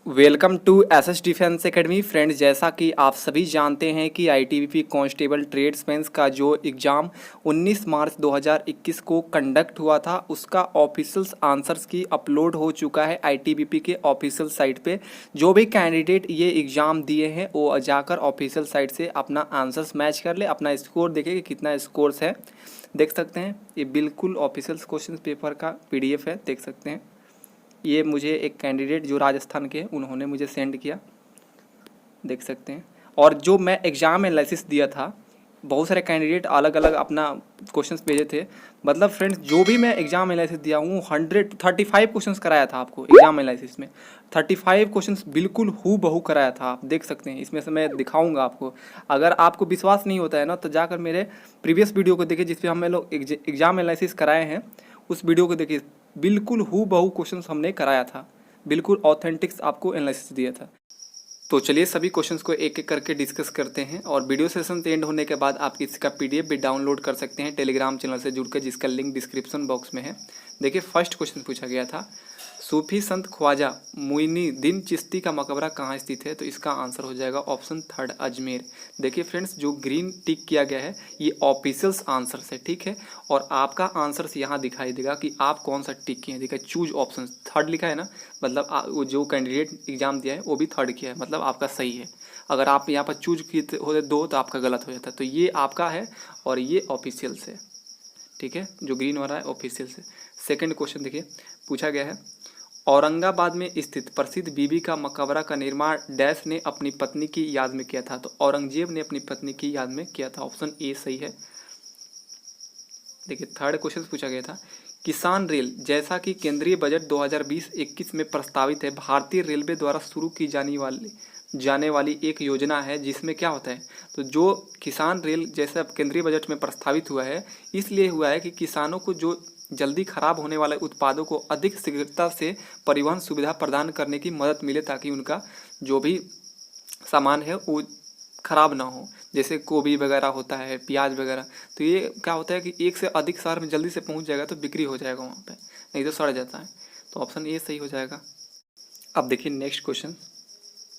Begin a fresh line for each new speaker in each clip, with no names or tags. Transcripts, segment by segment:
Welcome to SS defence academy friends. जैसा कि आप सभी जानते हैं कि आईटीबीपी कांस्टेबल ट्रेड्समैन्स का जो एग्ज़ाम 19 मार्च 2021 को कंडक्ट हुआ था, उसका ऑफिशियल आंसर्स की अपलोड हो चुका है आईटीबीपी के ऑफिशियल साइट पे। जो भी कैंडिडेट ये एग्ज़ाम दिए हैं वो जाकर ऑफिशियल साइट से अपना आंसर्स मैच कर ले, अपना स्कोर देखे कि कितना स्कोर्स है। देख सकते हैं ये बिल्कुल ऑफिशियल क्वेश्चन पेपर का पीडीएफ है, देख सकते हैं। ये मुझे एक कैंडिडेट जो राजस्थान के उन्होंने मुझे सेंड किया, देख सकते हैं। और जो मैं एग्ज़ाम एनालिसिस दिया था, बहुत सारे कैंडिडेट अलग अलग अपना क्वेश्चंस भेजे थे। मतलब फ्रेंड्स, जो भी मैं एग्ज़ाम एनालिसिस दिया हूँ 135 क्वेश्चंस कराया था आपको एग्ज़ाम एनालिसिस में। 35 क्वेश्चंस बिल्कुल हू बहू कराया था, आप देख सकते हैं। इसमें से मैं दिखाऊंगा आपको। अगर आपको विश्वास नहीं होता है ना, तो जाकर मेरे प्रीवियस वीडियो को देखिए जिसपे हम लोग एग्ज़ाम एनालिसिस कराए हैं, उस वीडियो को देखिए। बिल्कुल हू बहू क्वेश्चंस हमने कराया था, बिल्कुल ऑथेंटिक्स आपको एनालिसिस दिया था। तो चलिए सभी क्वेश्चंस को एक एक करके डिस्कस करते हैं, और वीडियो सेशन एंड होने के बाद आप इसका पीडीएफ भी डाउनलोड कर सकते हैं टेलीग्राम चैनल से जुड़कर, जिसका लिंक डिस्क्रिप्शन बॉक्स में है। देखिए फर्स्ट क्वेश्चन पूछा गया था, सूफी संत ख्वाजा मुइनुद्दीन चिश्ती का मकबरा कहाँ स्थित है? तो इसका आंसर हो जाएगा ऑप्शन थर्ड, अजमेर। देखिए फ्रेंड्स, जो ग्रीन टिक किया गया है ये ऑफिशियल आंसर है, ठीक है। और आपका आंसर यहाँ दिखाई देगा कि आप कौन सा टिक किए हैं। देखिए चूज ऑप्शन थर्ड लिखा है ना, मतलब वो जो कैंडिडेट एग्जाम दिया है वो भी थर्ड किया है, मतलब आपका सही है। अगर आप यहाँ पर चूज किए होते दो तो आपका गलत हो जाता। तो ये आपका है और ये ऑफिशियल से, ठीक है। जो ग्रीन वाला है ऑफिशियल से। सेकंड क्वेश्चन देखिए, पूछा गया है, औरंगाबाद में स्थित प्रसिद्ध बीबी का मकबरा का निर्माण डैश ने अपनी पत्नी की याद में किया था? तो औरंगजेब ने अपनी पत्नी की याद में किया था, ऑप्शन ए सही है। देखिए थर्ड क्वेश्चन पूछा गया था, किसान रेल जैसा कि केंद्रीय बजट 2020-21 में प्रस्तावित है, भारतीय रेलवे द्वारा शुरू की जाने वाली एक योजना है जिसमें क्या होता है? तो जो किसान रेल जैसा केंद्रीय बजट में प्रस्तावित हुआ है, इसलिए हुआ है कि किसानों को जो जल्दी खराब होने वाले उत्पादों को अधिक शीघ्रता से परिवहन सुविधा प्रदान करने की मदद मिले, ताकि उनका जो भी सामान है वो खराब ना हो। जैसे गोभी वगैरह होता है, प्याज वगैरह, तो ये क्या होता है कि एक से अधिक शहर में जल्दी से पहुंच जाएगा तो बिक्री हो जाएगा वहाँ पे, नहीं तो सड़ जाता है। तो ऑप्शन ए सही हो जाएगा। अब देखिए नेक्स्ट क्वेश्चन,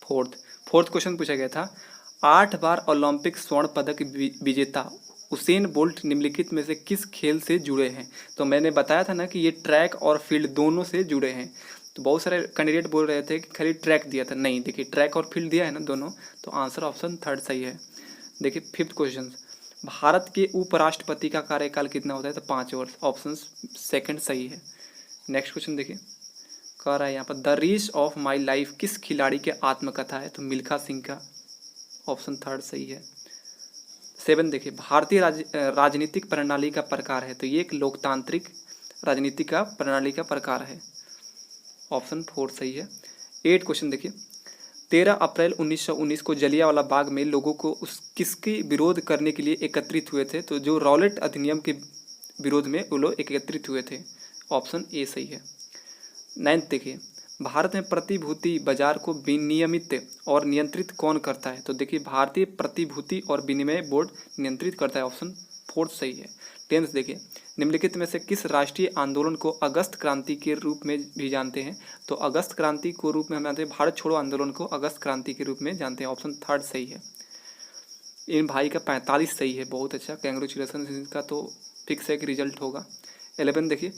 फोर्थ क्वेश्चन पूछा गया था, 8 बार ओलंपिक स्वर्ण पदक विजेता उसेन बोल्ट निम्नलिखित में से किस खेल से जुड़े हैं? तो मैंने बताया था ना कि ये ट्रैक और फील्ड दोनों से जुड़े हैं। तो बहुत सारे कैंडिडेट बोल रहे थे कि खाली ट्रैक दिया था, नहीं, देखिए ट्रैक और फील्ड दिया है ना दोनों, तो आंसर ऑप्शन थर्ड सही है। देखिए फिफ्थ क्वेश्चन, भारत के उपराष्ट्रपति का कार्यकाल कितना होता है? तो 5 वर्ष, ऑप्शन सेकंड सही है। नेक्स्ट क्वेश्चन देखिए, कह रहा है यहाँ पर, the race of my life किस खिलाड़ी के आत्मकथा है? तो मिल्खा सिंह का, ऑप्शन थर्ड सही है। 7 देखिए, भारतीय राजनीतिक प्रणाली का प्रकार है? तो ये एक लोकतांत्रिक राजनीति का प्रणाली का प्रकार है, ऑप्शन 4 सही है। 8 क्वेश्चन देखिए, 13 अप्रैल 1919 को जलियांवाला बाग में लोगों को किसके विरोध करने के लिए एकत्रित हुए थे? तो जो रॉलेट अधिनियम के विरोध में वो लोग एकत्रित हुए थे, ऑप्शन ए सही है। 9 देखिए, भारत में प्रतिभूति बाजार को विनियमित और नियंत्रित कौन करता है? तो देखिए भारतीय प्रतिभूति और विनिमय बोर्ड नियंत्रित करता है, ऑप्शन 4 सही है। 10 देखिए, निम्नलिखित में से किस राष्ट्रीय आंदोलन को अगस्त क्रांति के रूप में भी जानते हैं? तो अगस्त क्रांति को रूप में हम जानते हैं, भारत छोड़ो आंदोलन को अगस्त क्रांति के रूप में जानते हैं, ऑप्शन थर्ड सही है। इन भाई का 45 सही है, बहुत अच्छा, कैंग्रेचुलेसन, इनका तो फिक्स एक रिजल्ट होगा। 11 देखिए,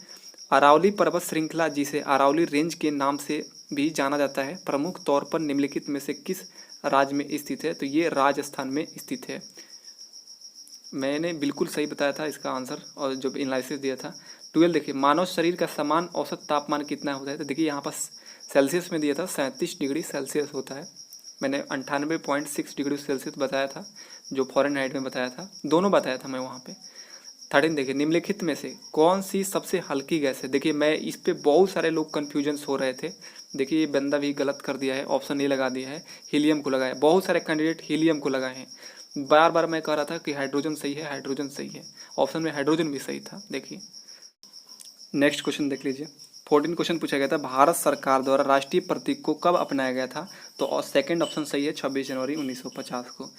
अरावली पर्वत श्रृंखला जिसे अरावली रेंज के नाम से भी जाना जाता है, प्रमुख तौर पर निम्नलिखित में से किस राज्य में स्थित है? तो ये राजस्थान में स्थित है। मैंने बिल्कुल सही बताया था इसका आंसर, और जब एनालिसिस दिया था। 12 देखिए, मानव शरीर का समान औसत तापमान कितना होता है? तो देखिए यहाँ पर सेल्सियस में दिया था, 37 डिग्री सेल्सियस होता है। मैंने 98.6 डिग्री सेल्सियस बताया था, जो फॉरेनहाइट में बताया था, दोनों बताया था मैं वहाँ पे। 13 देखिए, निम्नलिखित में से कौन सी सबसे हल्की गैस है? देखिए मैं इस पे बहुत सारे लोग कन्फ्यूजन हो रहे थे। देखिए ये बंदा भी गलत कर दिया है, ऑप्शन ए लगा दिया है, हीलियम को लगाया। बहुत सारे कैंडिडेट हीलियम को लगाए हैं। बार बार मैं कह रहा था कि हाइड्रोजन सही है, हाइड्रोजन सही है, ऑप्शन में हाइड्रोजन भी सही था। देखिए नेक्स्ट क्वेश्चन देख लीजिए, 14 क्वेश्चन पूछा गया था, भारत सरकार द्वारा राष्ट्रीय प्रतीक को कब अपनाया गया था? तो सेकंड ऑप्शन सही है, 26 जनवरी 1950 को।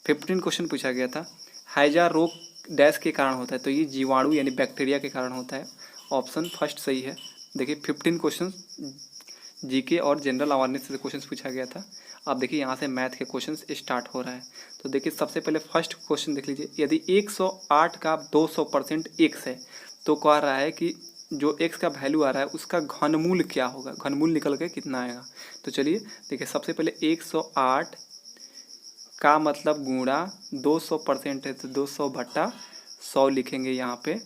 15 क्वेश्चन पूछा गया था, हैजा रोग डैश के कारण होता है? तो ये जीवाणु यानी बैक्टीरिया के कारण होता है, ऑप्शन फर्स्ट सही है। देखिए 15 क्वेश्चन, जीके और जनरल अवेयरनेस से क्वेश्चन पूछा गया था। अब देखिए यहाँ से मैथ के क्वेश्चन स्टार्ट हो रहा है। तो देखिए सबसे पहले फर्स्ट क्वेश्चन देख लीजिए, यदि 108 का 200% x है तो कह रहा है कि जो x का वैल्यू आ रहा है उसका घनमूल क्या होगा, घनमूल निकल के कितना आएगा। तो चलिए देखिए सबसे पहले 108 का मतलब गुणा 200% है तो 200/100 लिखेंगे यहाँ पे,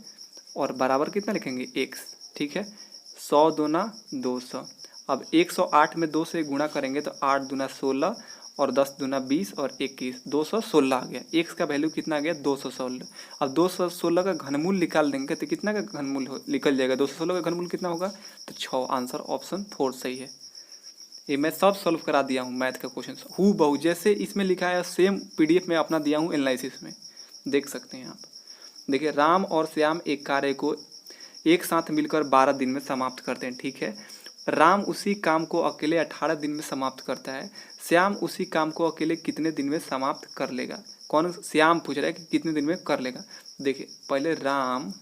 और बराबर कितना लिखेंगे x, ठीक है। 100 दूना 200। अब 108 में 2 से गुणा करेंगे तो 8 दूना 16 और 10 दूना 20 और 21, 216 आ गया। x का वैल्यू कितना आ गया, 216। अब 216 का घनमूल निकाल देंगे तो कितना का घनमूल निकल जाएगा, 216 का घनमूल कितना होगा, तो 6। आंसर ऑप्शन 4 सही है। ये मैं सब सॉल्व करा दिया हूँ मैथ का क्वेश्चन, हूँ बहु जैसे इसमें लिखा है सेम पीडीएफ में अपना दिया हूँ एनालिसिस में, देख सकते हैं आप। देखिए राम और श्याम एक कार्य को एक साथ मिलकर 12 दिन में समाप्त करते हैं, ठीक है। राम उसी काम को अकेले 18 दिन में समाप्त करता है, श्याम उसी काम को अकेले कितने दिन में समाप्त कर लेगा। कौन, श्याम पूछ रहा है कि कितने दिन में कर लेगा। देखिए पहले राम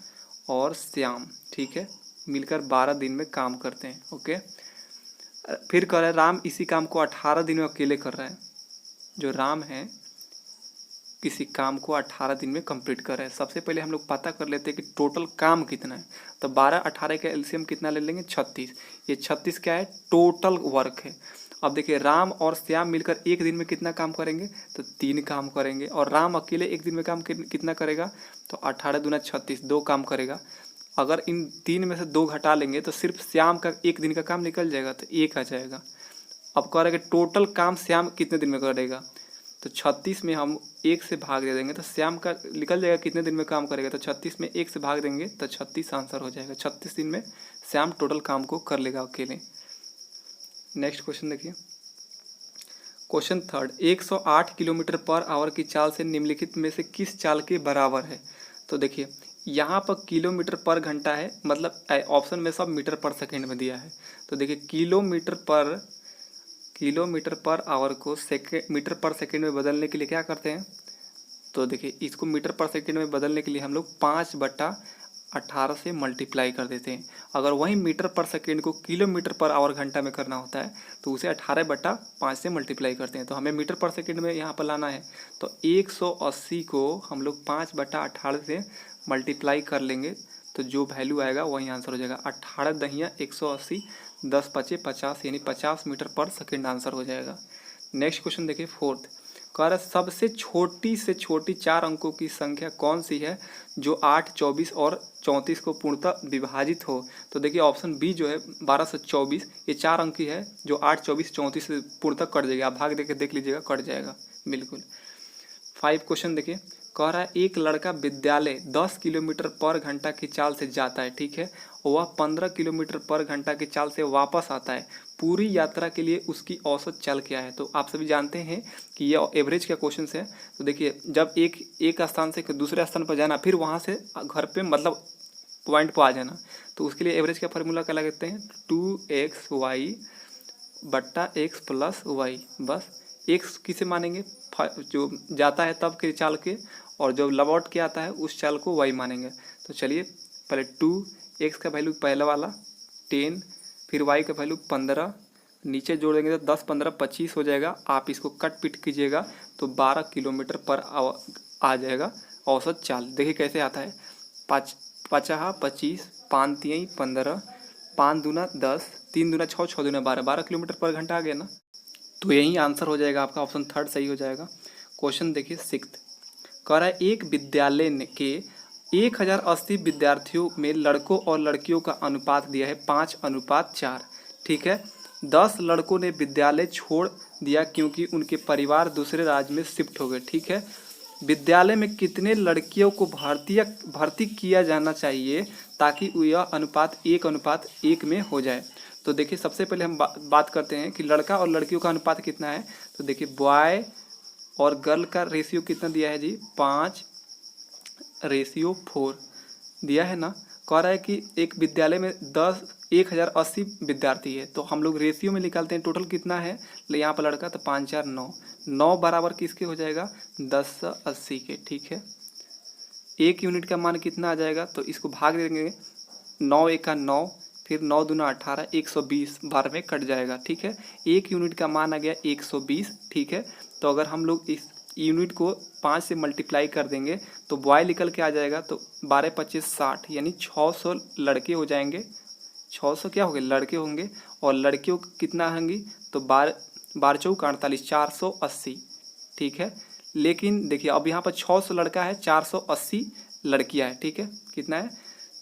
और श्याम, ठीक है, मिलकर 12 दिन में काम करते हैं, ओके। फिर कह रहा है राम इसी काम को 18 दिन में अकेले कर रहा है। जो राम है किसी काम को 18 दिन में कंप्लीट कर रहे हैं। सबसे पहले हम लोग पता कर लेते हैं कि टोटल काम कितना है। तो 12 18 का एलसीएम कितना ले लेंगे, 36। ये 36 क्या है, टोटल वर्क है। अब देखिए राम और श्याम मिलकर एक दिन में कितना काम करेंगे, तो 3 काम करेंगे। और राम अकेले एक दिन में काम कितना करेगा, तो 18 दूना 36, 2 काम करेगा। अगर इन 3 में से 2 घटा लेंगे तो सिर्फ श्याम का एक दिन का काम निकल जाएगा, तो 1 आ जाएगा। अब कह रहे हैं कि टोटल काम श्याम कितने दिन में करेगा, तो 36 में हम 1 से भाग दे देंगे तो श्याम का निकल जाएगा कितने दिन में काम करेगा। तो 36 में 1 से भाग देंगे तो 36 आंसर हो जाएगा। 36 दिन में श्याम टोटल काम को कर लेगा अकेले। नेक्स्ट क्वेश्चन देखिए, question third, 108 kilometre per hour की चाल से निम्नलिखित में से किस चाल के बराबर है। तो देखिए यहाँ पर किलोमीटर पर घंटा है, मतलब ऑप्शन में सब मीटर पर सेकेंड में दिया है। तो देखिए किलोमीटर पर आवर को मीटर पर सेकेंड में बदलने के लिए क्या करते हैं, तो देखिए इसको मीटर पर सेकेंड में बदलने के लिए हम लोग 5/18 से मल्टीप्लाई कर देते हैं। अगर वही मीटर पर सेकेंड को किलोमीटर पर आवर घंटा में करना होता है तो उसे 18/5 से मल्टीप्लाई करते हैं। तो हमें मीटर पर सेकेंड में यहाँ पर लाना है, तो 180 को हम लोग 5/18 से मल्टीप्लाई कर लेंगे तो जो वैल्यू आएगा वही आंसर हो जाएगा। 18 दहिया 180, 10 पचे 50, यानी 50 मीटर पर सेकेंड आंसर हो जाएगा। नेक्स्ट क्वेश्चन देखिए फोर्थ, कह रहा है सबसे छोटी से छोटी 4 अंकों की संख्या कौन सी है जो 8, 24 और 34 को पूर्णतः विभाजित हो। तो देखिए ऑप्शन बी जो है 12 से 24, ये 4 अंक की है जो 8, 24, 34 से पूर्णतः कट जाएगा। आप भाग देके देख लीजिएगा, कट जाएगा बिल्कुल। 5 क्वेश्चन देखिए, कह रहा है एक लड़का विद्यालय 10 किलोमीटर पर घंटा की चाल से जाता है, ठीक है, वह 15 किलोमीटर पर घंटा की चाल से वापस आता है। पूरी यात्रा के लिए उसकी औसत चाल क्या है। तो आप सभी जानते हैं कि ये एवरेज का क्वेश्चन है। तो देखिए जब एक स्थान से दूसरे स्थान पर जाना, फिर वहाँ से घर पे मतलब पॉइंट पर आ जाना, तो उसके लिए एवरेज का फार्मूला क्या लगाते हैं, 2xy/x + y। बस x किसे मानेंगे, जो जाता है तब के चाल के, और जब लौट के आता है उस चाल को y मानेंगे। तो चलिए पहले 2x का वैल्यू पहला वाला 10, फिर y का वैल्यू 15, नीचे जोड़ देंगे तो 10, 15, 25 हो जाएगा। आप इसको कट पिट कीजिएगा तो 12 किलोमीटर पर आ जाएगा औसत चाल। देखिए कैसे आता है, 5 5 25, 5 3 15, 5 दूना 10, 3 दूना 6, 6 दूना 12, 12 किलोमीटर पर घंटा आ गया ना। तो यही आंसर हो जाएगा आपका, ऑप्शन थर्ड सही हो जाएगा। क्वेश्चन देखिए सिक्स्थ, कह रहा है एक विद्यालय के 1080 विद्यार्थियों में लड़कों और लड़कियों का अनुपात दिया है 5:4, ठीक है। 10 लड़कों ने विद्यालय छोड़ दिया क्योंकि उनके परिवार दूसरे राज्य में शिफ्ट हो गए, ठीक है। विद्यालय में कितने लड़कियों को भर्ती किया जाना चाहिए ताकि यह अनुपात 1:1 में हो जाए। तो देखिए सबसे पहले हम बात करते हैं कि लड़का और लड़कियों का अनुपात कितना है। तो देखिए बॉय और गर्ल का रेशियो कितना दिया है जी, 5:4 दिया है ना। कह रहा है कि एक विद्यालय में 1080 विद्यार्थी है, तो हम लोग रेशियो में निकालते हैं टोटल कितना है। यहाँ पर लड़का तो 5 4 9, 9 बराबर किसके हो जाएगा, 1080 के, ठीक है। 1 यूनिट का मान कितना आ जाएगा, तो इसको भाग देंगे, 9 1 9, फिर 9 दूना 18, 120 बार में कट जाएगा। ठीक है, 1 यूनिट का मान आ गया 120। ठीक है, तो अगर हम लोग इस यूनिट को 5 से मल्टीप्लाई कर देंगे तो बॉय निकल के आ जाएगा। तो 12 25 60 यानी 600 लड़के हो जाएंगे। 600 क्या हो गए, लड़के होंगे। और लड़कियों कितना होंगी, तो 12 चौक 48, 480। ठीक है, लेकिन देखिए अब यहाँ पर 600 लड़का है, 480 लड़कियाँ हैं। ठीक है, कितना है,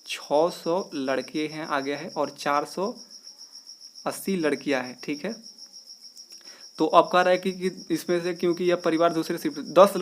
600 लड़के हैं आ गया है और 480 लड़कियाँ हैं। ठीक है, तो अब कह रहा है कि इसमें से क्योंकि यह परिवार दूसरे सिर्फ 10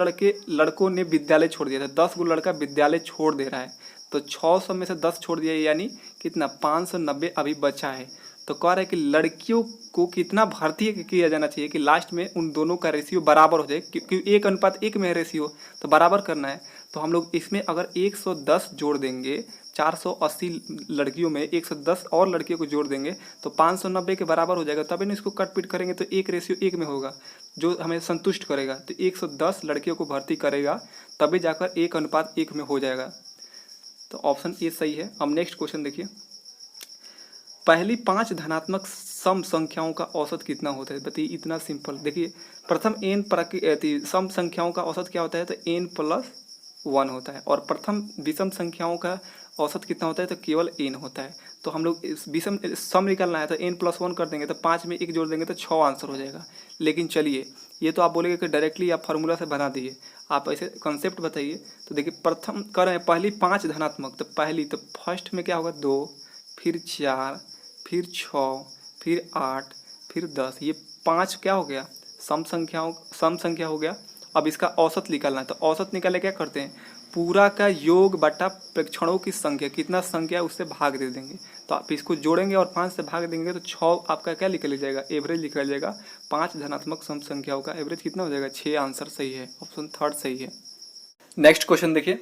लड़कों ने विद्यालय छोड़ दिया था, 10 गो लड़का विद्यालय छोड़ दे रहा है, तो 600 में से 10 छोड़ दिया, यानी कितना 590 अभी बचा है। तो कह रहा है कि लड़कियों को कितना भर्ती किया जाना चाहिए कि लास्ट में उन दोनों का रेशियो बराबर हो जाए, क्योंकि 1:1 में है रेशियो, तो बराबर करना है। तो हम लोग इसमें अगर 110 जोड़ देंगे, 480 लड़कियों में 110 और लड़कियों को जोड़ देंगे तो 590 के बराबर हो जाएगा। तभी ना इसको कट पीट करेंगे तो 1:1 में होगा, जो हमें संतुष्ट करेगा। तो 110 लड़कियों को भर्ती करेगा तभी जाकर 1:1 में हो जाएगा। तो ऑप्शन ए सही है। अब नेक्स्ट क्वेश्चन देखिए, पहली 5 धनात्मक सम संख्याओं का औसत कितना होता है, बताइए। इतना सिंपल, देखिए प्रथम n सम संख्याओं का औसत क्या होता है, तो n+1 होता है। और प्रथम विषम संख्याओं का औसत कितना होता है, तो केवल n होता है। तो हम लोग इस विषम सम निकालना है तो n+1 कर देंगे, तो 5 में 1 जोड़ देंगे तो 6 आंसर हो जाएगा। लेकिन चलिए, ये तो आप बोलेंगे कि डायरेक्टली आप फार्मूला से बना दीजिए, आप ऐसे कॉन्सेप्ट बताइए। तो देखिए प्रथम कर रहे हैं पहली 5 धनात्मक, तो पहली तो फर्स्ट में क्या होगा 2, फिर 4, फिर 6, फिर 8, फिर 10, ये 5 क्या हो गया, सम संख्या हो गया। अब इसका औसत निकालना है, तो औसत निकाले क्या करते हैं, पूरा का योग बटा प्रेक्षणों की संख्या, कितना संख्या है उससे भाग दे देंगे। तो आप इसको जोड़ेंगे और 5 से भाग देंगे तो 6 आपका क्या निकल जाएगा, एवरेज निकल जाएगा। 5 धनात्मक सम संख्याओं का एवरेज कितना हो जाएगा, 6 आंसर सही है, ऑप्शन थर्ड सही है। नेक्स्ट क्वेश्चन देखिए,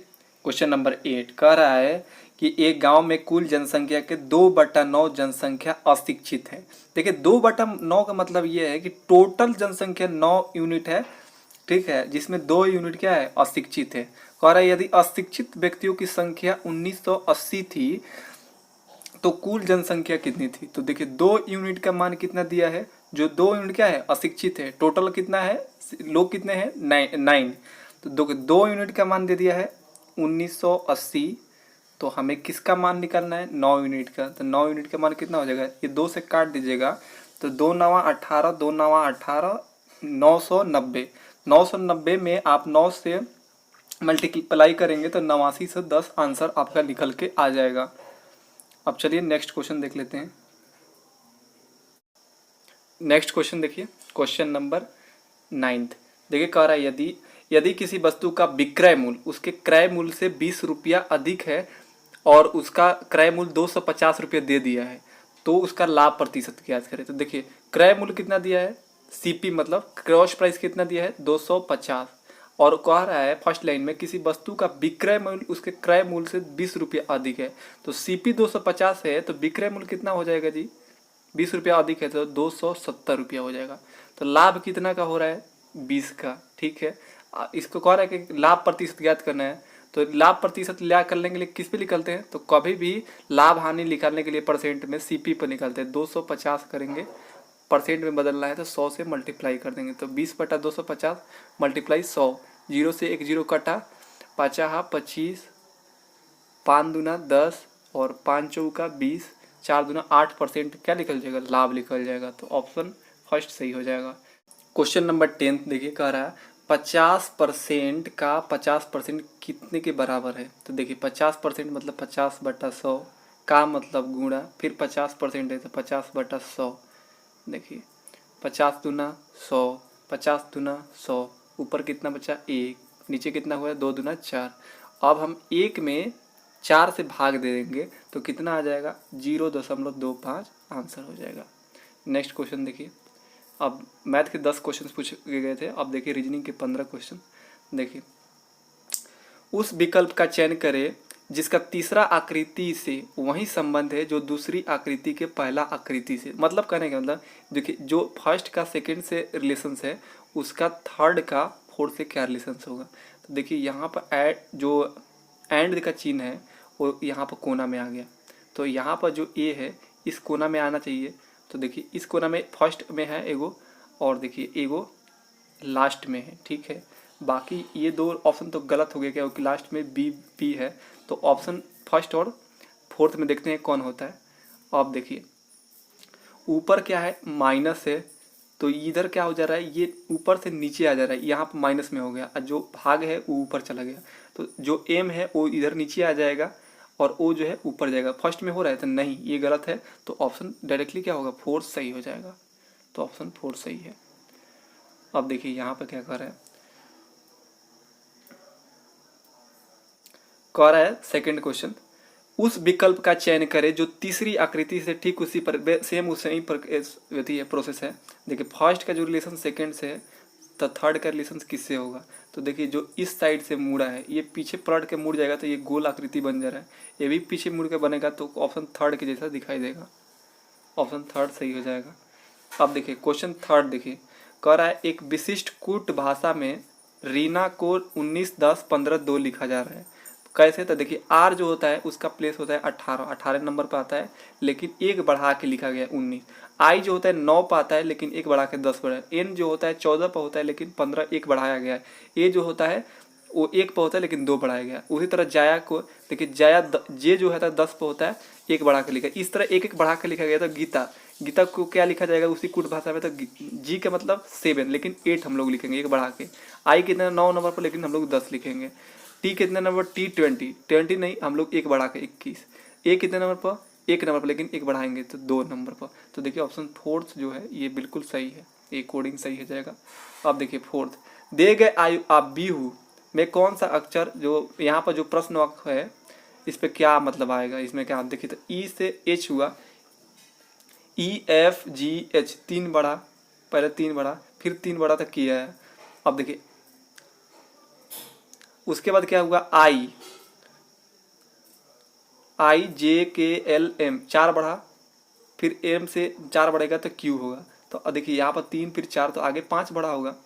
क्वेश्चन नंबर 8 कह रहा है कि एक गांव में कुल जनसंख्या के 2/9 जनसंख्या अशिक्षित है। देखिए 2/9 का मतलब ये है कि टोटल जनसंख्या 9 यूनिट है। ठीक है, जिसमें 2 यूनिट क्या है, अशिक्षित है। कह रहा है यदि अशिक्षित व्यक्तियों की संख्या 1980 थी तो कुल जनसंख्या कितनी थी। तो देखिए 2 यूनिट का मान कितना दिया है, जो 2 यूनिट क्या है, अशिक्षित है। टोटल कितना है, लोग कितने हैं, 9। तो 2 यूनिट का मान दे दिया है 1980। तो हमें किसका मान निकालना है, 9 यूनिट का। तो 9 यूनिट का मान कितना हो जाएगा, ये 2 से काट दीजिएगा तो 2 9 18, 2 9 18, 990। 990 में आप 9 से मल्टीप्लाई करेंगे तो 89 से 10 आंसर आपका निकल के आ जाएगा। अब चलिए नेक्स्ट क्वेश्चन देख लेते हैं। नेक्स्ट क्वेश्चन देखिए, क्वेश्चन नंबर 9 देखिए, कह रहा है यदि किसी वस्तु का विक्रय मूल्य उसके क्रय मूल्य से 20 रुपया अधिक है और उसका क्रय मूल्य 250 रुपया दे दिया है तो उसका लाभ प्रतिशत ज्ञात करें। तो देखिए क्रय मूल्य कितना दिया है, सीपी मतलब क्रॉस प्राइस कितना दिया है, 250। और कह रहा है फर्स्ट लाइन में किसी वस्तु का विक्रय मूल्य उसके क्रय मूल्य से 20 रुपया अधिक है। तो सीपी 250 है तो विक्रय मूल्य कितना हो जाएगा जी, 20 रुपया अधिक है तो 270 रुपया हो जाएगा। तो लाभ कितना का हो रहा है, 20 का। ठीक है, इसको कह रहा है कि लाभ प्रतिशत ज्ञात करना है। तो लाभ प्रतिशत लिया करने के लिए किस पे निकलते हैं, तो कभी भी लाभ हानि निकालने के लिए परसेंट में सीपी पर निकलते हैं। 250 करेंगे, परसेंट में बदलना है तो 100 से मल्टीप्लाई कर देंगे। तो 20/250 मल्टीप्लाई 100, 0 से 1 0 कटा, 5 25, 5 दूना 10 और 5 चौका 20, 4 दूना 8% क्या निकल जाएगा, लाभ निकल जाएगा। तो ऑप्शन फर्स्ट सही हो जाएगा। क्वेश्चन नंबर 10 देखिए, कह रहा है 50% का 50% कितने के बराबर है। तो देखिए 50% मतलब 50/100 का मतलब गुणा, फिर 50% है तो 50/100। देखिए 50 दूना 100, 50 दूना 100, ऊपर कितना बचा 1, नीचे कितना हुआ 2 दूना 4। अब हम 1 में 4 से भाग दे देंगे तो कितना आ जाएगा, 0.25 आंसर हो जाएगा। नेक्स्ट क्वेश्चन देखिए, अब मैथ के 10 क्वेश्चन पूछे गए थे, अब देखिए रीजनिंग के 15 क्वेश्चन। देखिए उस विकल्प का चयन करें जिसका तीसरा आकृति से वही संबंध है जो दूसरी आकृति के पहला आकृति से। मतलब कहने का मतलब देखिए जो फर्स्ट का सेकंड से रिलेशन है उसका थर्ड का फोर्थ से क्या रिलेशन होगा। तो देखिए यहाँ पर जो एंड का चिन्ह है वो यहाँ पर कोना में आ गया। तो यहाँ पर जो ए है इस कोना में आना चाहिए। तो देखिए इस कोना में फर्स्ट में है एगो, और देखिए एगो लास्ट में है, ठीक है। बाकी ये दो ऑप्शन तो गलत हो गया क्या, क्योंकि लास्ट में बी बी है। तो ऑप्शन फर्स्ट और फोर्थ में देखते हैं कौन होता है। अब देखिए ऊपर क्या है, माइनस है, तो इधर क्या हो जा रहा है, ये ऊपर से नीचे आ जा रहा है, यहाँ पर माइनस में हो गया, और जो भाग है वो ऊपर चला गया। तो जो एम है वो इधर नीचे आ जाएगा और ओ जो है ऊपर जाएगा। फर्स्ट में हो रहा है तो नहीं, ये गलत है। तो ऑप्शन डायरेक्टली क्या होगा, फोर्थ सही हो जाएगा। तो ऑप्शन फोर्थ सही है। अब देखिए यहाँ पर क्या कह रहा है सेकंड क्वेश्चन, उस विकल्प का चयन करें जो तीसरी आकृति से ठीक उसी पर सेम उसी पर प्रोसेस है। देखिए फर्स्ट का जो रिलेशन सेकंड से है, तो थर्ड का रिलेशन किससे होगा। तो देखिए जो इस साइड से मुड़ा है ये पीछे पलट के मुड़ जाएगा, तो ये गोल आकृति बन जा रहा है। ये भी पीछे मुड़ के बनेगा, तो ऑप्शन थर्ड के जैसा दिखाई देगा। ऑप्शन थर्ड सही हो जाएगा। अब देखिए क्वेश्चन थर्ड देखिए, कह रहा है एक विशिष्ट कूट भाषा में रीना को 19-10-15-2 लिखा जा रहा है। कैसे, तो देखिए आर जो होता है उसका प्लेस होता है 18 नंबर पर आता है, लेकिन एक बढ़ा के लिखा गया है 19। आई जो होता है 9 पर आता है, लेकिन एक बढ़ा के 10 पर है। एन जो होता है 14 पर होता है, लेकिन 15 एक बढ़ाया गया है। ए जो होता है वो एक पर होता है, लेकिन 2 बढ़ाया गया है। उसी तरह जाया को देखिए, जाया जे जो है 10 पर होता है, एक बढ़ा के लिखा। इस तरह एक एक बढ़ा के लिखा गया। तो गीता, गीता को क्या लिखा जाएगा उसी कुट भाषा में, तो जी का मतलब 7, लेकिन 8 हम लोग लिखेंगे एक बढ़ा के। आई कितना 9 नंबर पर, लेकिन हम लोग 10 लिखेंगे। टी कितने नंबर, टी 20 नहीं, हम लोग एक बढ़ा के 21। ए कितने नंबर पर, एक नंबर पर, लेकिन एक बढ़ाएंगे तो 2 नंबर पर। तो देखिए ऑप्शन फोर्थ जो है ये बिल्कुल सही है, ये कोडिंग सही हो जाएगा। अब देखिए फोर्थ, दे गए आयु आप बीहू में कौन सा अक्षर, जो यहाँ पर जो प्रश्न वाक्य है इस पर क्या मतलब आएगा, इसमें क्या, आप देखिए तो ई से एच हुआ, ई एफ जी एच, 3 बढ़ा, पहले 3 बढ़ा, फिर 3 बढ़ा तक किया है। अब देखिए उसके बाद क्या हुआ, आई, आई जे के एल एम, 4 बढ़ा, फिर एम से 4 बढ़ेगा तो क्यू होगा। तो देखिए यहाँ पर 3 फिर 4, तो आगे 5 बढ़ा होगा,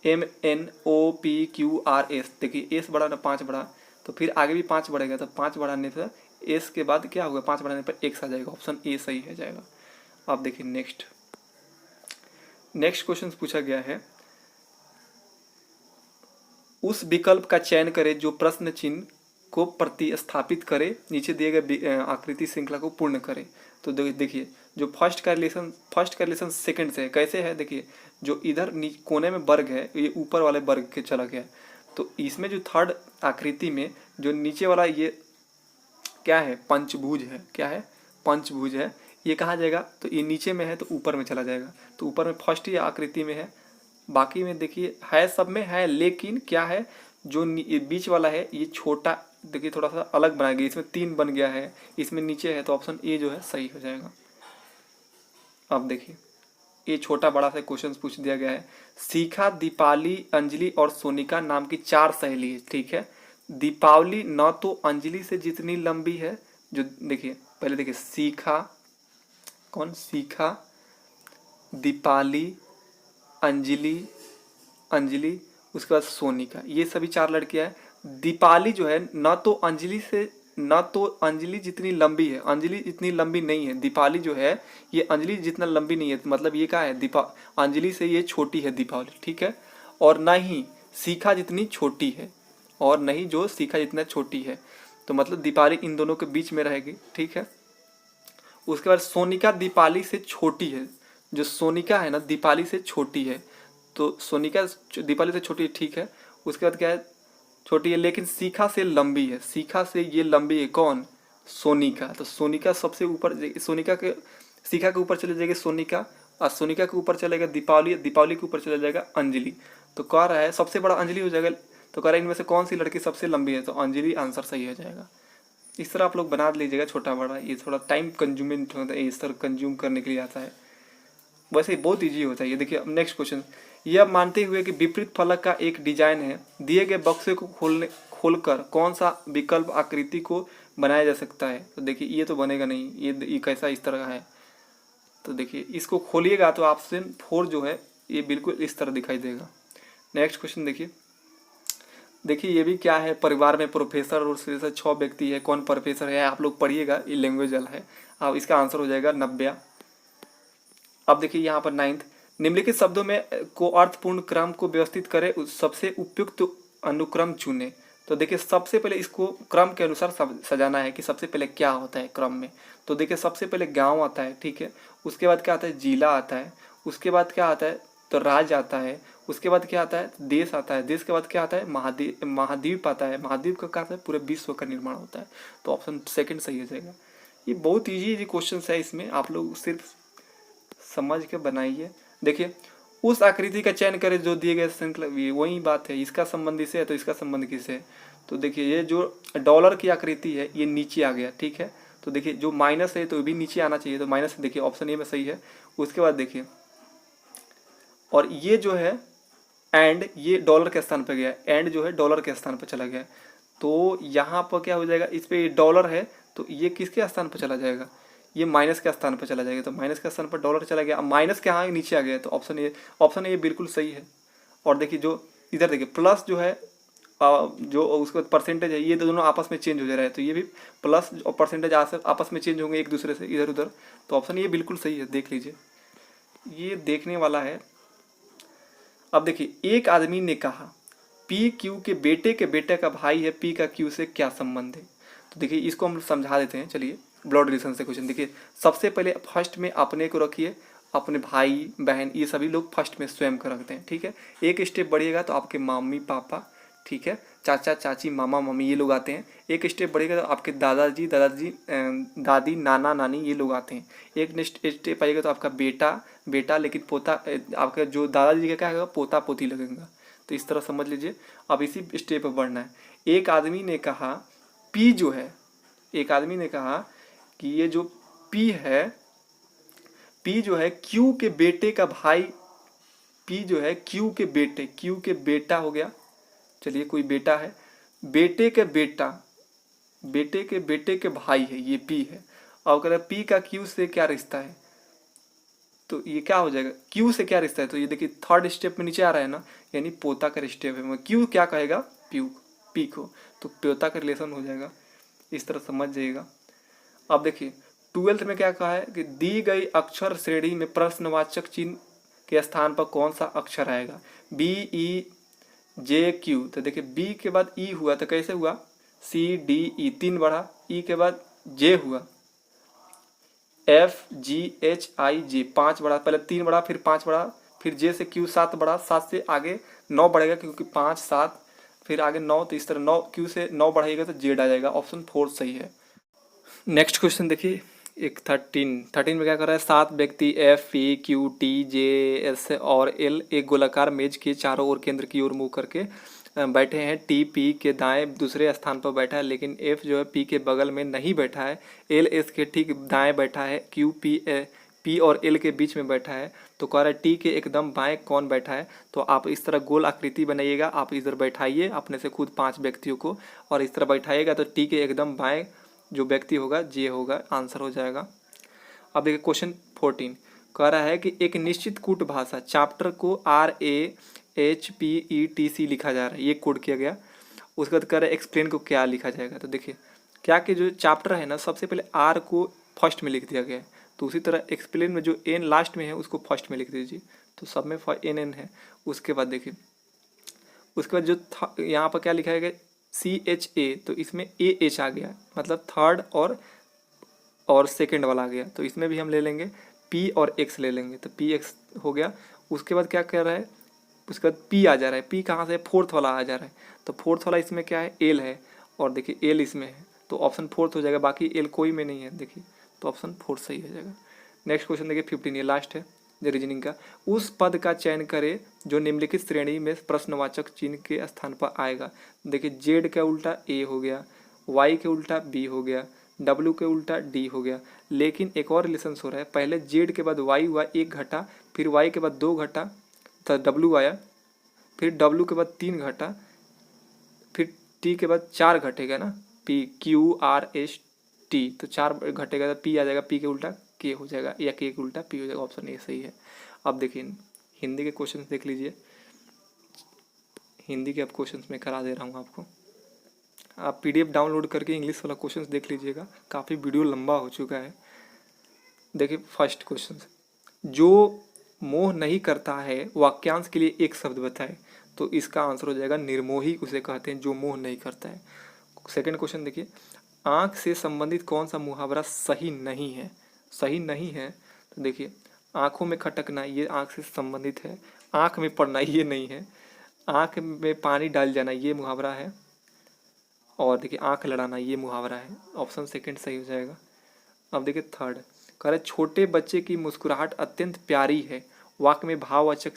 M N O P Q R S. देखिए एस बढ़ा ना 5 बढ़ा, तो फिर आगे भी 5 बढ़ेगा, तो 5 बढ़ाने से एस के बाद क्या होगा, 5 बढ़ाने पर एक्स आ जाएगा। ऑप्शन ए सही हो जाएगा। आप देखिए नेक्स्ट क्वेश्चन पूछा गया है, उस विकल्प का चयन करें जो प्रश्न चिन्ह को प्रतिस्थापित करे, नीचे दिए गए आकृति श्रृंखला को पूर्ण करे। तो देखिए जो फर्स्ट का रिलेशन सेकंड से है, कैसे है, देखिए जो इधर कोने में वर्ग है ये ऊपर वाले वर्ग के चला गया। तो इसमें जो थर्ड आकृति में जो नीचे वाला ये क्या है, पंचभुज है, क्या है, पंचभुज है, ये कहाँ जाएगा, तो ये नीचे में है तो ऊपर में चला जाएगा। तो ऊपर में फर्स्ट ही आकृति में है, बाकी में देखिए है, सब में है, लेकिन क्या है जो बीच वाला है ये छोटा, देखिए थोड़ा सा अलग बनाया गया, इसमें 3 बन गया है, इसमें नीचे है, तो ऑप्शन ए जो है सही हो जाएगा। अब देखिए ये छोटा बड़ा सा क्वेश्चन पूछ दिया गया है, शिखा, दीपाली, अंजलि और सोनिका नाम की 4 सहेली है, ठीक है। दीपावली न तो अंजलि से जितनी लंबी है, जो देखिए पहले देखिए शिखा, कौन, शिखा, दीपाली, अंजलि, उसके बाद सोनिका, ये सभी 4 लड़कियां हैं। दीपाली जो है न तो अंजलि जितनी लंबी है, अंजलि इतनी लंबी नहीं है। दीपाली जो है ये अंजलि जितना लंबी नहीं है, मतलब ये क्या है, अंजलि से ये छोटी है दीपावली, ठीक है। और न ही शिखा जितनी छोटी है, और नहीं जो शिखा जितना छोटी है, तो मतलब दीपाली इन दोनों के बीच में रहेगी, ठीक है। उसके बाद सोनिका दीपाली से छोटी है, जो सोनिका है ना दीपाली से छोटी है, तो सोनिका दीपाली से छोटी है, ठीक है। उसके बाद क्या है, छोटी है लेकिन शिखा से लंबी है, शिखा से ये लंबी है, कौन, सोनिका। तो सोनिका सबसे ऊपर, सोनिका के शिखा के ऊपर चले जाएगी सोनिका, और सोनिका के ऊपर चलेगा दीपावली, दीपावली के ऊपर चला जाएगा अंजलि। तो कह रहा है सबसे बड़ा अंजलि हो जाएगा, तो कह रहा है इनमें से कौन सी लड़की सबसे लंबी है, तो अंजलि आंसर सही हो जाएगा। इस तरह आप लोग बना लीजिएगा छोटा बड़ा, ये थोड़ा टाइम कंज्यूमिंग होता है, इस तरह कंज्यूम करने के लिए आता है, वैसे बहुत ईजी होता है ये। देखिए अब नेक्स्ट क्वेश्चन, यह मानते हुए कि विपरीत फलक का एक डिजाइन है, दिए गए बक्से को खोलकर कौन सा विकल्प आकृति को बनाया जा सकता है। तो देखिए ये तो बनेगा नहीं, ये कैसा इस तरह का है, तो देखिए इसको खोलिएगा तो ऑप्शन 4 जो है ये बिल्कुल इस तरह दिखाई देगा। नेक्स्ट क्वेश्चन देखिए ये भी क्या है, परिवार में प्रोफेसर और 6 व्यक्ति है, कौन प्रोफेसर है आप लोग पढ़िएगा, ये लैंग्वेज वाला है। अब इसका आंसर हो जाएगा 90। अब देखिए यहाँ पर 9th, निम्नलिखित शब्दों में को अर्थपूर्ण क्रम को व्यवस्थित करें, सबसे उपयुक्त अनुक्रम चुने। तो देखिए सबसे पहले इसको क्रम के अनुसार सजाना है कि सबसे पहले क्या होता है क्रम में। तो देखिए सबसे पहले गांव आता है, ठीक है, उसके बाद क्या आता है, जिला आता है, उसके बाद क्या आता है, तो राज्य आता है, उसके बाद क्या आता है, देश आता है, देश के बाद क्या आता है, महाद्वीप आता है, महाद्वीप का क्या आता है, पूरे विश्व का निर्माण होता है। तो ऑप्शन सेकंड सही हो जाएगा। ये बहुत इजी क्वेश्चन है, इसमें आप लोग सिर्फ समझ के बनाइए। देखिए उस आकृति का चयन करें जो दिए गए श्रृंखला, वही बात है, इसका संबंध इससे है तो इसका संबंध किससे है। तो देखिए ये जो डॉलर की आकृति है ये नीचे आ गया, ठीक है। तो देखिए जो माइनस है तो भी नीचे आना चाहिए, तो माइनस देखिए ऑप्शन ए में सही है। उसके बाद देखिए और ये जो है एंड, ये डॉलर के स्थान पर गया, एंड जो है डॉलर के स्थान पर चला गया। तो यहाँ पर क्या हो जाएगा, इस पर डॉलर है तो ये किसके स्थान पर चला जाएगा, ये माइनस के स्थान पर चला जाएगा। तो माइनस के स्थान पर डॉलर चला गया, अब माइनस के यहाँ नीचे आ गया, तो ऑप्शन ए बिल्कुल सही है। और देखिए जो इधर देखिए प्लस जो है जो उसके बाद परसेंटेज है, ये दोनों आपस में चेंज हो जा रहा है, तो ये भी प्लस और परसेंटेज आपस में चेंज होंगे एक दूसरे से इधर उधर। तो ऑप्शन ये बिल्कुल सही है, देख लीजिए, ये देखने वाला है। अब देखिए एक आदमी ने कहा पी क्यू के बेटे का भाई है, पी का क्यू से क्या संबंध है। तो देखिए इसको हम समझा देते हैं, चलिए ब्लड रिलेशन से क्वेश्चन। देखिए सबसे पहले फर्स्ट में अपने को रखिए, अपने भाई बहन ये सभी लोग फर्स्ट में स्वयं को रखते हैं, ठीक है। एक स्टेप बढ़िएगा तो आपके मम्मी पापा, ठीक है, चाचा चाची मामा मम्मी ये लोग आते हैं। एक स्टेप बढ़ेगा तो आपके दादाजी दादी नाना नानी ये लोग आते हैं। एक नेक्स्ट स्टेप आएगा तो आपका बेटा लेकिन पोता, आपका जो दादाजी का क्या होगा, पोता पोती लगेगा। तो इस तरह समझ लीजिए। अब इसी स्टेप पर बढ़ना है। एक आदमी ने कहा पी जो है, एक आदमी ने कहा कि ये जो पी है, पी जो है क्यू के बेटे का भाई, पी जो है क्यू के बेटा हो गया। चलिए कोई बेटा है, बेटे के भाई है, ये पी है। और कह रहा पी का क्यू से क्या रिश्ता है, तो ये क्या हो जाएगा, क्यू से क्या रिश्ता है। तो ये देखिए थर्ड स्टेप में नीचे आ रहा है ना, यानी पोता का स्टेप है। क्यू क्या कहेगा, पी को, तो पोता का रिलेशन हो जाएगा। इस तरह समझ जाइएगा। अब देखिए 12th में क्या कहा है कि दी गई अक्षर श्रेणी में प्रश्नवाचक चिन्ह के स्थान पर कौन सा अक्षर आएगा, बी ई जे क्यू। तो देखिए बी के बाद ई हुआ तो कैसे हुआ, सी डी ई 3 बढ़ा, ई के बाद जे हुआ, एफ जी एच आई जे 5 बढ़ा, पहले 3 बढ़ा फिर 5 बढ़ा, फिर जे से क्यू 7 बढ़ा, 7 से आगे 9 बढ़ेगा क्योंकि 5 7 फिर आगे 9, तो इस तरह 9 क्यू से 9 बढ़ाइएगा तो जेड आ जाएगा। ऑप्शन 4 सही है। नेक्स्ट क्वेश्चन देखिए एक 13 में क्या कर रहा है, 7 व्यक्ति एफ पी क्यू टी जे एस और एल एक गोलाकार मेज के चारों ओर केंद्र की ओर मुंह करके बैठे हैं। टी पी के दाएं दूसरे स्थान पर बैठा है, लेकिन एफ जो है पी के बगल में नहीं बैठा है। एल एस के ठीक दाएं बैठा है। क्यू पी और एल के बीच में बैठा है। तो कह रहा है टी के एकदम बाएं कौन बैठा है। तो आप इस तरह गोल आकृति बनाइएगा, आप इधर बैठाइए अपने से खुद 5 व्यक्तियों को और इस तरह बैठाइएगा तो टी के एकदम बाएं जो व्यक्ति होगा जे होगा, आंसर हो जाएगा। अब देखिए क्वेश्चन 14 कह रहा है कि एक निश्चित कूट भाषा चैप्टर को RAHPETC लिखा जा रहा है, ये कोड किया गया। उसके बाद कह रहा है एक्सप्लेन को क्या लिखा जाएगा। तो देखिए क्या कि जो चैप्टर है ना, सबसे पहले आर को फर्स्ट में लिख दिया गया है, तो उसी तरह एक्सप्लेन में जो एन लास्ट में है उसको फर्स्ट में लिख दीजिए। तो सब में एन है। उसके बाद देखिए उसके बाद जो यहाँ पर क्या लिखा है CHA, तो इसमें AH आ गया, मतलब थर्ड और सेकंड वाला आ गया। तो इसमें भी हम ले लेंगे P और X ले लेंगे, तो PX हो गया। उसके बाद क्या कर रहा है, उसके बाद P आ जा रहा है। P कहाँ से, फोर्थ वाला आ जा रहा है, तो फोर्थ वाला इसमें क्या है, L है, और देखिए L इसमें है, तो ऑप्शन फोर्थ हो जाएगा। बाकी L कोई में नहीं है देखिए, तो ऑप्शन फोर्थ सही हो जाएगा। नेक्स्ट क्वेश्चन देखिए 15, ये लास्ट है रीजनिंग का। उस पद का चयन करें जो निम्नलिखित श्रेणी में प्रश्नवाचक चिन्ह के स्थान पर आएगा। देखिए जेड का उल्टा ए हो गया, वाई के उल्टा बी हो गया, डब्ल्यू के उल्टा डी हो गया। लेकिन एक और रिलेशन हो रहा है, पहले जेड के बाद वाई हुआ 1 घटा, फिर वाई के बाद 2 घटा तो डब्ल्यू आया, फिर डब्ल्यू के बाद 3 घटा, फिर टी के बाद 4 घटेगा ना, P Q R S T, तो 4 घटेगा तो पी आ जाएगा, पी के उल्टा के हो जाएगा, या के उल्टा पी हो जाएगा। ऑप्शन ए सही है। अब देखिए हिंदी के क्वेश्चन देख लीजिए, हिंदी के अब क्वेश्चन मैं करा दे रहा हूँ आपको। आप PDF डाउनलोड करके इंग्लिश वाला क्वेश्चन देख लीजिएगा, काफ़ी वीडियो लंबा हो चुका है। देखिए फर्स्ट क्वेश्चन, जो मोह नहीं करता है वाक्यांश के लिए एक शब्द बताए। तो इसका आंसर हो जाएगा निर्मोही उसे कहते हैं जो मोह नहीं करता है। सेकंड क्वेश्चन देखिए, आँख से संबंधित कौन सा मुहावरा सही नहीं है। सही नहीं है तो देखिए, आँखों में खटकना ये आँख से संबंधित है, आँख में पड़ना ये नहीं है, आँख में पानी डाल जाना ये मुहावरा है, और देखिए आँख लड़ाना ये मुहावरा है। ऑप्शन सेकंड सही हो जाएगा। अब देखिए थर्ड, कह रहे छोटे बच्चे की मुस्कुराहट अत्यंत प्यारी है, वाक्य में भाववाचक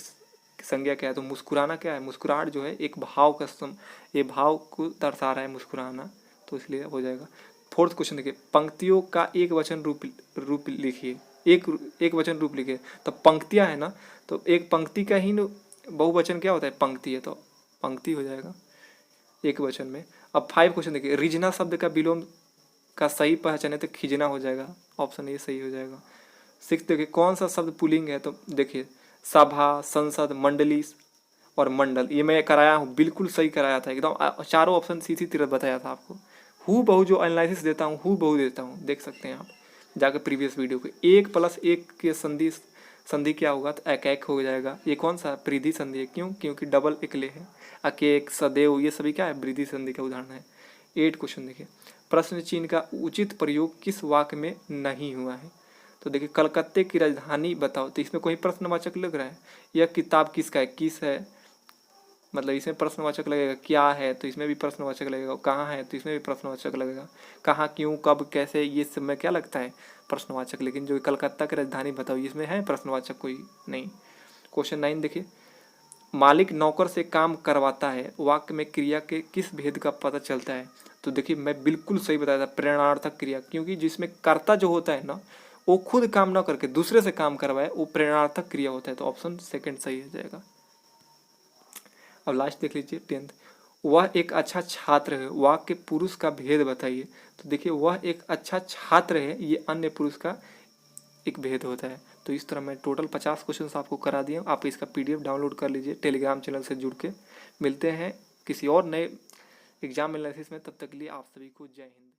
संज्ञा क्या है। तो मुस्कुराना क्या है, मुस्कुराहट जो है एक भाव का ये भाव को दर्शा रहा है मुस्कुराना, तो इसलिए हो जाएगा। फोर्थ क्वेश्चन देखिए, पंक्तियों का एक वचन रूप लिखिए, एक वचन रूप लिखिए। तो पंक्तियां है ना, तो एक पंक्ति का ही बहुवचन क्या होता है, पंक्ति है, तो पंक्ति हो जाएगा एक वचन में। अब फाइव क्वेश्चन देखिए, रिजना शब्द का विलोम का सही पहचाने तो खिजना हो जाएगा, ऑप्शन ए सही हो जाएगा। सिक्स देखिए, कौन सा शब्द पुल्लिंग है। तो देखिए सभा, संसद, मंडली और मंडल, ये मैं कराया हूँ, बिल्कुल सही कराया था एकदम, चारों ऑप्शन सीधी तरह बताया था आपको। हूँ बहु जो एनालिसिस देता हूँ हूँ बहु देता हूँ, देख सकते हैं आप जाकर प्रीवियस वीडियो के। एक प्लस एक के संधि क्या होगा, तो एक हो जाएगा। ये कौन सा वृद्धि संधि है, क्यों, क्योंकि डबल एकले है। अकेक, सदैव, ये सभी क्या है, वृद्धि संधि का उदाहरण है। 8 क्वेश्चन देखिए, प्रश्न चिन्ह का उचित प्रयोग किस वाक्य में नहीं हुआ है। तो देखिए कलकत्ते की राजधानी बताओ, तो इसमें कोई प्रश्नवाचक लग रहा है। यह किताब किसका है, किस है, मतलब इसमें प्रश्नवाचक लगेगा। क्या है तो इसमें भी प्रश्नवाचक लगेगा, कहाँ है तो इसमें भी प्रश्नवाचक लगेगा। कहाँ, क्यों, कब, कैसे, ये सब में क्या लगता है, प्रश्नवाचक। लेकिन जो कलकत्ता की राजधानी बताओ इसमें है प्रश्नवाचक कोई नहीं। क्वेश्चन 9 देखिए, मालिक नौकर से काम करवाता है, वाक्य में क्रिया के किस भेद का पता चलता है। तो देखिए मैं बिल्कुल सही बताया था, प्रेरणार्थक क्रिया, क्योंकि जिसमें कर्ता जो होता है ना वो खुद काम ना करके दूसरे से काम करवाए, वो प्रेरणार्थक क्रिया होता है। तो ऑप्शन सेकंड सही हो जाएगा। अब लास्ट देख लीजिए 10th, वह एक अच्छा छात्र है, वाक्य पुरुष का भेद बताइए। तो देखिए वह एक अच्छा छात्र है, ये अन्य पुरुष का एक भेद होता है। तो इस तरह मैं टोटल 50 क्वेश्चन आपको करा दिए। आप इसका PDF डाउनलोड कर लीजिए टेलीग्राम चैनल से जुड़ के। मिलते हैं किसी और नए एग्जाम एनालिसिस में, तब तक के लिए आप सभी को जय हिंद।